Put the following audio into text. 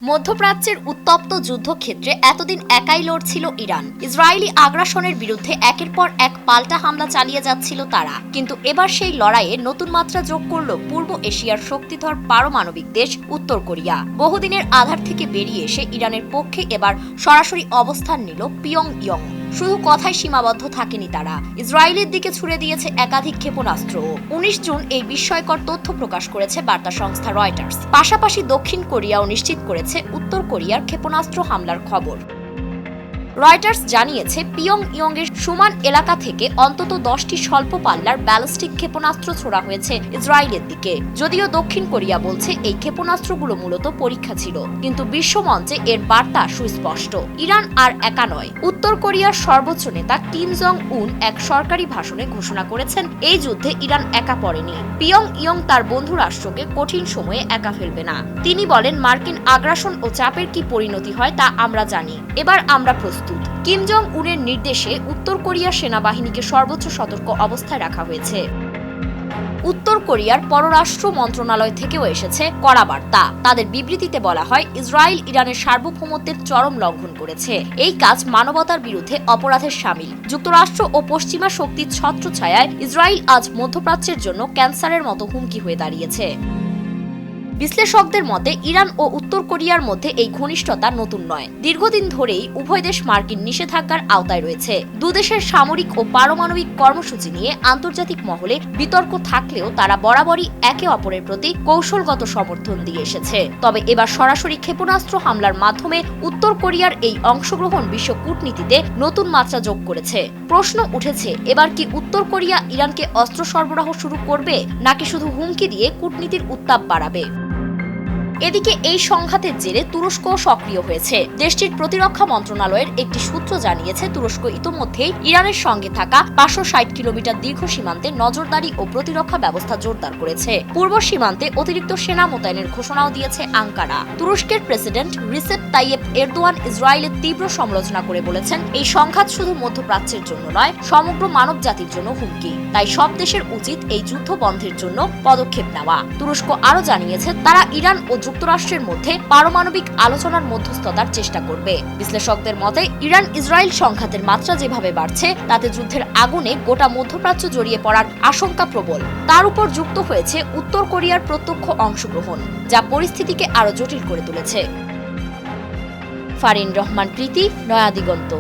মধ্যপ্রাচ্যের উত্তপ্ত যুদ্ধক্ষেত্রে এতদিন একাই লড়ছিল ইরান। ইসরায়েলি আগ্রাসনের বিরুদ্ধে একের পর এক পাল্টা হামলা চালিয়ে যাচ্ছিল তারা। কিন্তু এবার সেই লড়াইয়ে নতুন মাত্রা যোগ করল পূর্ব এশিয়ার শক্তিধর পারমাণবিক দেশ উত্তর কোরিয়া। বহুদিনের আধার থেকে বেরিয়ে এসে ইরানের পক্ষে এবার সরাসরি অবস্থান নিল পিয়ংইয়ং। শুধু কথায় সীমাবদ্ধ থাকেনি তারা, ইসরায়েলের দিকে ছুড়ে দিয়েছে একাধিক ক্ষেপণাস্ত্র। 19 জুন এই বিস্ময়কর তথ্য প্রকাশ করেছে বার্তা সংস্থা রয়টার্স। পাশাপাশি দক্ষিণ কোরিয়াও নিশ্চিত করেছে উত্তর কোরিয়ার ক্ষেপণাস্ত্র হামলার খবর। রয়টার্স জানিয়েছে পিয়ংইয়ং এর সুমান এলাকা থেকে অন্তত 10টি স্বল্প পাল্লার ব্যালিস্টিক ক্ষেপণাস্ত্র ছোড়া হয়েছে ইসরায়েলের দিকে। যদিও দক্ষিণ কোরিয়া বলছে এই ক্ষেপণাস্ত্রগুলো মূলত পরীক্ষা ছিল, কিন্তু বিশ্বমঞ্চে এর বার্তা সুস্পষ্ট। ইরান আর একা নয়। উত্তর কোরিয়ার সর্বোচ্চ নেতা কিম জং উন এক সরকারি ভাষণে ঘোষণা করেছেন, এই যুদ্ধে ইরান একা পড়েনি। পিয়ংইয়ং তার বন্ধু রাষ্ট্রকে কঠিন সময়ে একা ফেলবে না। তিনি বলেন, মার্কিন আগ্রাসন ও চাপের কি পরিণতি হয় তা আমরা জানি। এবার আমরা প্রস্তুত। কিম জং উনের নির্দেশে উত্তর কোরিয়ার সেনাবাহিনীকে সর্বোচ্চ সতর্ক অবস্থায় রাখা হয়েছে। উত্তর কোরিয়ার পররাষ্ট্র মন্ত্রণালয় থেকেও এসেছে কড়া বার্তা। তাদের বিবৃতিতে বলা হয়, ইসরায়েল ইরানের সার্বভৌমত্বের চরম লঙ্ঘন করেছে। এই কাজ মানবতার বিরুদ্ধে অপরাধের শামিল। যুক্তরাষ্ট্র ও পশ্চিমা শক্তির ছত্রছায়ায় ইসরায়েল আজ মধ্যপ্রাচ্যের জন্য ক্যান্সারের মতো হুমকি হয়ে দাঁড়িয়েছে। বিশ্লেষকদের মতে ইরান ও উত্তর কোরিয়ার মধ্যে এই ঘনিষ্ঠতা নতুন নয়। দীর্ঘদিন ধরেই উভয় দেশ মার্কিন নিষেধাজ্ঞার আওতায় রয়েছে। দুদেশের সামরিক ও পারমাণবিক কর্মসূচি নিয়ে আন্তর্জাতিক মহলে বিতর্ক থাকলেও তারা বরাবরই একে অপরের প্রতি কৌশলগত সমর্থন দিয়ে এসেছে। তবে এবার সরাসরি ক্ষেপণাস্ত্র হামলার মাধ্যমে উত্তর কোরিয়ার এই অংশগ্রহণ বিশ্ব কূটনীতিতে নতুন মাত্রা যোগ করেছে। প্রশ্ন উঠেছে, এবার কি উত্তর কোরিয়া ইরানকে অস্ত্র সরবরাহ শুরু করবে, নাকি শুধু হুমকি দিয়ে কূটনীতির উত্তাপ বাড়াবে? এদিকে এই সংঘাতের জেরে তুরস্কও সক্রিয় হয়েছে। দেশটির প্রতিরক্ষা মন্ত্রণালয়ের একটি সূত্র জানিয়েছে, তুরস্ক ইতোমধ্যেই ইরানের সঙ্গে থাকা 560 কিলোমিটার দীর্ঘ সীমান্তে নজরদারি ও প্রতিরক্ষা ব্যবস্থা জোরদার করেছে। পূর্ব সীমান্তে অতিরিক্ত সেনা মোতায়েনের ঘোষণাও দিয়েছে আঙ্কারা। তুরস্কের প্রেসিডেন্ট রিসেপ তাইয়েপ এরদোয়ান ইসরায়েলের তীব্র সমালোচনা করে বলেছেন, এই সংঘাত শুধু মধ্যপ্রাচ্যের জন্য নয়, সমগ্র মানব জাতির জন্য হুমকি। তাই সব দেশের উচিত এই যুদ্ধ বন্ধের জন্য পদক্ষেপ নেওয়া। তুরস্ক আরও জানিয়েছে, তারা ইরান ও যুক্তরাষ্ট্রের মধ্যে পারমাণবিক আলোচনার মধ্যস্থতার চেষ্টা করবে। বিশ্লেষকদের মতে, ইরান ইসরায়েল সংঘাতের মাত্রা যেভাবে বাড়ছে, তাতে যুদ্ধের আগুনে গোটা মধ্যপ্রাচ্য জড়িয়ে পড়ার আশঙ্কা প্রবল। তার উপর যুক্ত হয়েছে উত্তর কোরিয়ার প্রত্যক্ষ অংশগ্রহণ, যা পরিস্থিতিকে আরও জটিল করে তুলেছে। ফারিন রহমান প্রীতি, নয়া দিগন্ত।